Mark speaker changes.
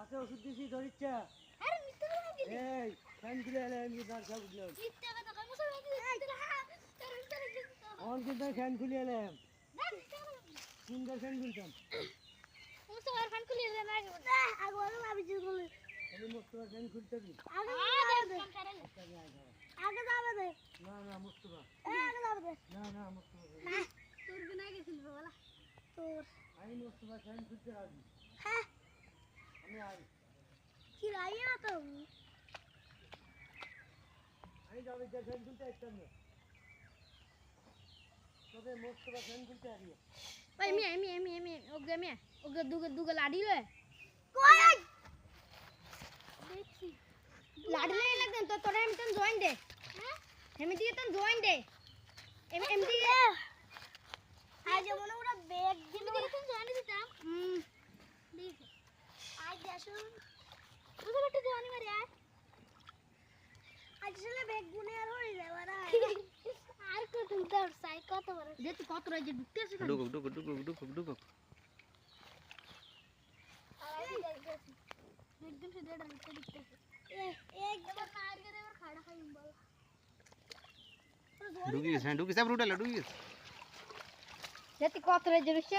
Speaker 1: হাতে ওষুধ দিছি ধরিচ্ছা
Speaker 2: আরে মিথ্যা কথা বলছিস
Speaker 1: এই ফ্যান খুলে এলে আমি দরজা বুঝলাম
Speaker 2: মিথ্যা কথা কই মুসা
Speaker 1: অন কিন্তু ফ্যান খুলে এলাম
Speaker 2: না মিথ্যা কথা বলছিস
Speaker 1: সুন্দর ফ্যান খুলতাম
Speaker 2: মুসা আর ফান খুলে দে না আগে বল আমি জিল বলি
Speaker 1: আমি মুস্তফা ফ্যান খুলতে দিই
Speaker 2: আগে যাবে দে
Speaker 1: না না মুস্তফা
Speaker 2: আগে যাবে দে
Speaker 1: না না মুস্তফা
Speaker 2: না তোর বিনা গেছিল বলা তোর
Speaker 1: আমি মুস্তফা ফ্যান খুলতে রাজি
Speaker 2: হ্যাঁ
Speaker 1: আমি আই
Speaker 2: কি রাইয়া তো
Speaker 1: আমি যাবে যে ফ্যান খুলতে আসতাম না তবে মুস্তফা ফ্যান খুলতে আরি
Speaker 2: ওই আমি ওকে দুগে লাড়ি রে কই দেখি লাড়ি লে লাগন তো তোরে আমি তন জয়েন দে হ্যাঁ আমি দিয়ে তন জয়েন দে এমডি আজ মনে ওরা ব্যাগ দিল আমি তন জয়েন দিতাম দেখ আজ আসুন বুঝে লটে জয়েন মারি আজ আসলে ব্যাগ গুনে আর হই যায় বারা আর কত উদার সাই কত বড় দে তুই কত রয়ে ঢুকতে আছে
Speaker 1: ঢুক
Speaker 2: एकदम से डेढ़ रुपए दिखते हैं एक बार मार के दे और खाड़ा खाई बोल
Speaker 1: ঢুকি সব রুটালে ঢুকি
Speaker 2: जति कत रे जरुसे